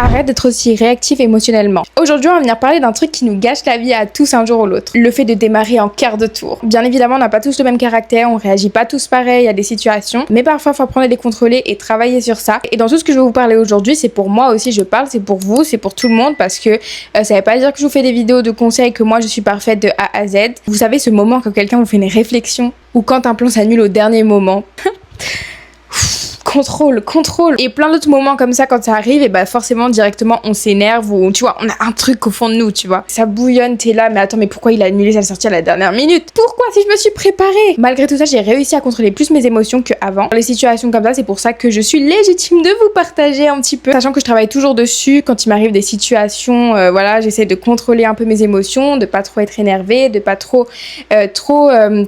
arrête d'être aussi réactif émotionnellement. Aujourd'hui, on va venir parler d'un truc qui nous gâche la vie à tous un jour ou l'autre. Le fait de démarrer en quart de tour. Bien évidemment, on n'a pas tous le même caractère, on réagit pas tous pareil à des situations, mais parfois, il faut apprendre à les contrôler et travailler sur ça. Et dans tout ce que je vais vous parler aujourd'hui, c'est pour moi aussi, je parle, c'est pour vous, c'est pour tout le monde, parce que ça veut pas dire que je vous fais des vidéos de conseils, que moi je suis parfaite de A à Z. Vous savez, ce moment quand quelqu'un vous fait une réflexion, ou quand un plan s'annule au dernier moment. Contrôle. Et plein d'autres moments comme ça, quand ça arrive, et bah forcément, directement, on s'énerve ou tu vois, on a un truc au fond de nous, tu vois. Ça bouillonne, t'es là, mais attends, mais pourquoi il a annulé sa sortie à la dernière minute? Pourquoi si je me suis préparée? Malgré tout ça, j'ai réussi à contrôler plus mes émotions qu'avant. Dans les situations comme ça, c'est pour ça que je suis légitime de vous partager un petit peu. Sachant que je travaille toujours dessus, quand il m'arrive des situations, voilà, j'essaie de contrôler un peu mes émotions, de pas trop être énervée, de pas trop,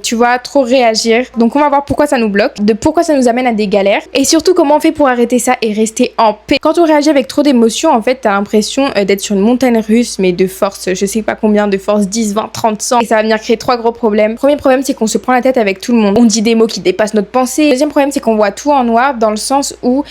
tu vois, trop réagir. Donc on va voir pourquoi ça nous bloque, de pourquoi ça nous amène à des galères. Et surtout, comment on fait pour arrêter ça et rester en paix. Quand on réagit avec trop d'émotions, en fait, t'as l'impression d'être sur une montagne russe, mais de force, je sais pas combien, de force 10, 20, 30, 100. Et ça va venir créer 3 gros problèmes. Premier problème, c'est qu'on se prend la tête avec tout le monde. On dit des mots qui dépassent notre pensée. Deuxième problème, c'est qu'on voit tout en noir, dans le sens où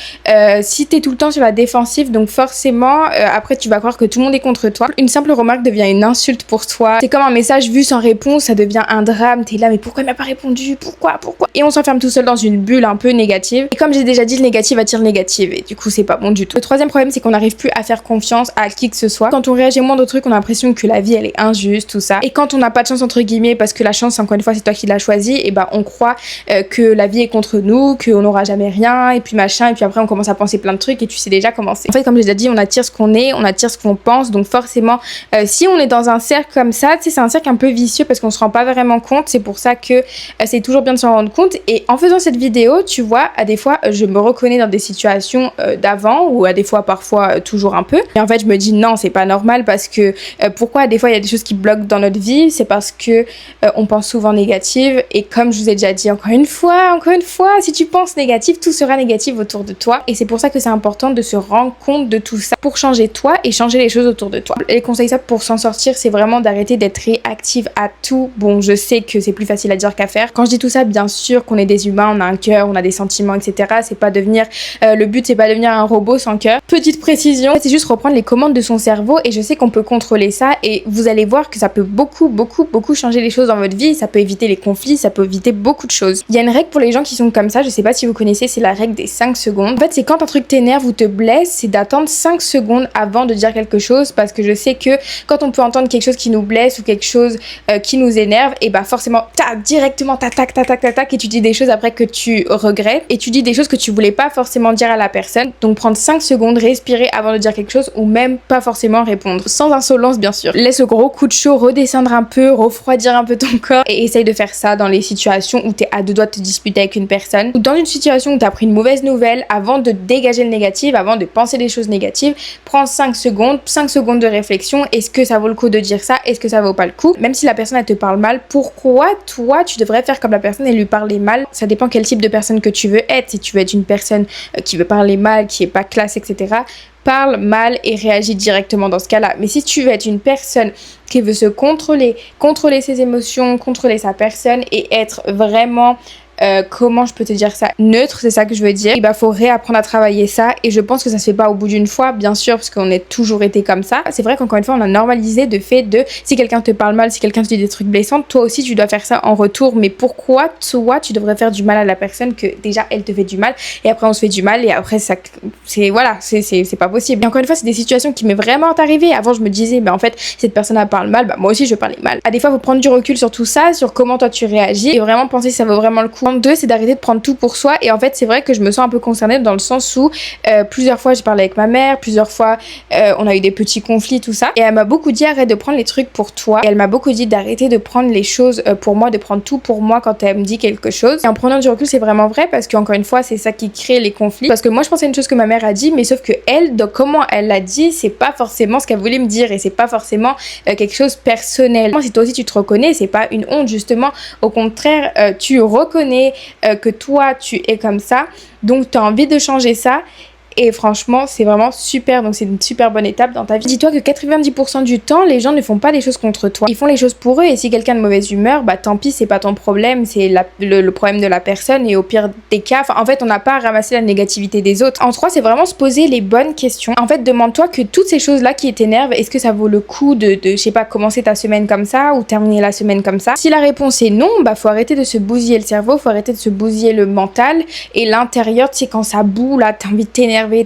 si t'es tout le temps sur la défensive, donc forcément, après, tu vas croire que tout le monde est contre toi. Une simple remarque devient une insulte pour toi. C'est comme un message vu sans réponse, ça devient un drame. T'es là, mais pourquoi il m'a pas répondu? Pourquoi? Et on s'enferme tout seul dans une bulle un peu négative. Et comme j'ai déjà dit, le négatif attire le négatif et du coup c'est pas bon du tout. Le troisième problème, c'est qu'on n'arrive plus à faire confiance à qui que ce soit. Quand on réagit moins de trucs, on a l'impression que la vie elle est injuste, tout ça. Et quand on n'a pas de chance entre guillemets, parce que la chance encore une fois c'est toi qui l'as choisi, et bah on croit que la vie est contre nous, qu'on n'aura jamais rien et puis machin, et puis après on commence à penser plein de trucs et tu sais déjà comment c'est. En fait, comme j'ai déjà dit, on attire ce qu'on est, on attire ce qu'on pense, donc forcément si on est dans un cercle comme ça, tu sais, c'est un cercle un peu vicieux parce qu'on se rend pas vraiment compte. C'est pour ça que c'est toujours bien de s'en rendre compte. Et en faisant cette vidéo, tu vois, à des fois je me reconnais dans des situations d'avant, ou à des fois parfois toujours un peu, et en fait je me dis non, c'est pas normal, parce que pourquoi des fois il y a des choses qui bloquent dans notre vie, c'est parce que on pense souvent négative. Et comme je vous ai déjà dit encore une fois, si tu penses négatif, tout sera négatif autour de toi. Et c'est pour ça que c'est important de se rendre compte de tout ça pour changer toi et changer les choses autour de toi. Les conseils ça pour s'en sortir, c'est vraiment d'arrêter d'être réactive à tout. Bon, je sais que c'est plus facile à dire qu'à faire. Quand je dis tout ça, bien sûr qu'on est des humains, on a un cœur, on a des sentiments, etc. C'est pas devenir le but, c'est pas devenir un robot sans cœur. Petite précision, c'est juste reprendre les commandes de son cerveau, et je sais qu'on peut contrôler ça, et vous allez voir que ça peut beaucoup changer les choses dans votre vie. Ça peut éviter les conflits, ça peut éviter beaucoup de choses. Il y a une règle pour les gens qui sont comme ça, je sais pas si vous connaissez, c'est la règle des 5 secondes. En fait, c'est quand un truc t'énerve ou te blesse, c'est d'attendre 5 secondes avant de dire quelque chose, parce que je sais que quand on peut entendre quelque chose qui nous blesse ou quelque chose qui nous énerve, et bah forcément, directement tac, et tu dis des choses après que tu regrettes, et tu dis des choses que tu voulais pas forcément dire à la personne. Donc prendre 5 secondes, respirer avant de dire quelque chose, ou même pas forcément répondre, sans insolence bien sûr. Laisse le gros coup de chaud redescendre un peu, refroidir un peu ton corps, et essaye de faire ça dans les situations où t'es à deux doigts de te disputer avec une personne, ou dans une situation où t'as pris une mauvaise nouvelle. Avant de dégager le négatif, avant de penser des choses négatives, prends 5 secondes de réflexion. Est-ce que ça vaut le coup de dire ça? Est-ce que ça vaut pas le coup? Même si la personne elle te parle mal, pourquoi toi tu devrais faire comme la personne et lui parler mal? Ça dépend quel type de personne que tu veux être. Si tu veux être une personne qui veut parler mal, qui est pas classe, etc., parle mal et réagis directement dans ce cas-là. Mais si tu veux être une personne qui veut se contrôler ses émotions, contrôler sa personne et être vraiment comment je peux te dire ça, neutre, c'est ça que je veux dire, et bah faut réapprendre à travailler ça. Et je pense que ça se fait pas au bout d'une fois, bien sûr, parce qu'on a toujours été comme ça. C'est vrai qu'encore une fois on a normalisé le fait de, si quelqu'un te parle mal, si quelqu'un te dit des trucs blessants, toi aussi tu dois faire ça en retour. Mais pourquoi toi tu devrais faire du mal à la personne, que déjà elle te fait du mal, et après on se fait du mal, et après ça, c'est voilà, c'est pas possible. Et encore une fois, c'est des situations qui m'est vraiment arrivé. Avant je me disais, bah en fait cette personne elle parle mal, bah moi aussi je parlais mal. À des fois faut prendre du recul sur tout ça, sur comment toi tu réagis, et vraiment penser si ça vaut vraiment le coup. Deux, c'est d'arrêter de prendre tout pour soi. Et en fait c'est vrai que je me sens un peu concernée, dans le sens où plusieurs fois j'ai parlé avec ma mère, plusieurs fois on a eu des petits conflits, tout ça, et elle m'a beaucoup dit arrête de prendre les trucs pour toi, et elle m'a beaucoup dit d'arrêter de prendre les choses pour moi, de prendre tout pour moi quand elle me dit quelque chose. Et en prenant du recul, c'est vraiment vrai, parce qu'encore une fois c'est ça qui crée les conflits, parce que moi je pensais une chose que ma mère a dit, mais sauf que elle, donc comment elle l'a dit, c'est pas forcément ce qu'elle voulait me dire, et c'est pas forcément quelque chose personnel. Moi, si toi aussi tu te reconnais, c'est pas une honte, justement, au contraire, tu reconnais que toi tu es comme ça, donc tu as envie de changer ça. et franchement c'est vraiment super, donc c'est une super bonne étape dans ta vie. Dis-toi que 90% du temps les gens ne font pas les choses contre toi, ils font les choses pour eux, et si quelqu'un de mauvaise humeur, bah tant pis, c'est pas ton problème, c'est le problème de la personne, et au pire des cas, en fait on n'a pas à ramasser la négativité des autres. En 3, c'est vraiment se poser les bonnes questions. En fait, demande-toi que toutes ces choses là qui t'énervent, est-ce que ça vaut le coup de je sais pas, commencer ta semaine comme ça ou terminer la semaine comme ça. Si la réponse est non, bah faut arrêter de se bousiller le cerveau, faut arrêter de se bousiller le mental et l'intérieur. Tu sais, quand ça boue là, t'as envie de t'énerver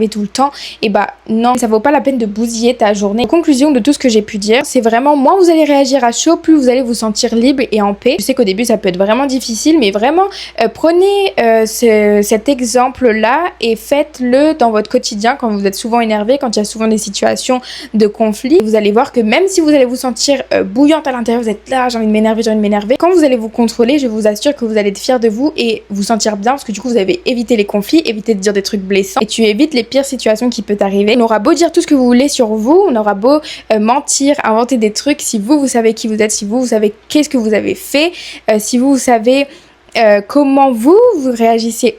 tout le temps, et bah non, ça vaut pas la peine de bousiller ta journée. En conclusion de tout ce que j'ai pu dire, c'est vraiment, moins vous allez réagir à chaud, plus vous allez vous sentir libre et en paix. Je sais qu'au début ça peut être vraiment difficile, mais vraiment prenez cet exemple là et faites-le dans votre quotidien quand vous êtes souvent énervé, quand il y a souvent des situations de conflit. Vous allez voir que même si vous allez vous sentir bouillante à l'intérieur, vous êtes là, j'ai envie de m'énerver, quand vous allez vous contrôler, je vous assure que vous allez être fier de vous et vous sentir bien, parce que du coup vous avez évité les conflits, évité de dire des trucs blessants, et tu évites les pires situations qui peuvent arriver. On aura beau dire tout ce que vous voulez sur vous, on aura beau mentir, inventer des trucs, si vous savez qui vous êtes, si vous savez qu'est-ce que vous avez fait, si vous savez comment vous réagissez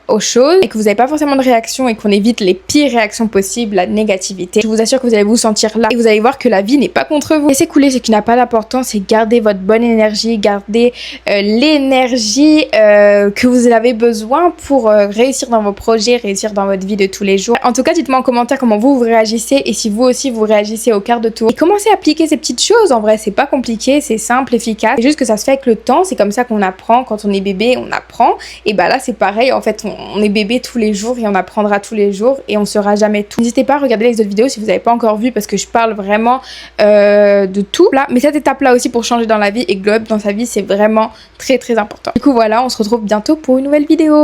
aux choses, et que vous n'avez pas forcément de réaction, et qu'on évite les pires réactions possibles, la négativité, je vous assure que vous allez vous sentir là et vous allez voir que la vie n'est pas contre vous. Laissez couler ce qui n'a pas d'importance, c'est garder votre bonne énergie, garder l'énergie que vous avez besoin pour réussir dans vos projets, réussir dans votre vie de tous les jours. En tout cas, dites-moi en commentaire comment vous réagissez, et si vous aussi vous réagissez au quart de tour, et commencez à appliquer ces petites choses. En vrai, c'est pas compliqué, c'est simple, efficace, c'est juste que ça se fait avec le temps. C'est comme ça qu'on apprend. Quand on est bébé, on apprend, et bah là c'est pareil, en fait on est bébé tous les jours et on apprendra tous les jours et on sera jamais tout. N'hésitez pas à regarder les autres vidéos si vous n'avez pas encore vu, parce que je parle vraiment de tout là, mais cette étape là aussi pour changer dans la vie et globe dans sa vie, c'est vraiment très très important. Du coup voilà, on se retrouve bientôt pour une nouvelle vidéo.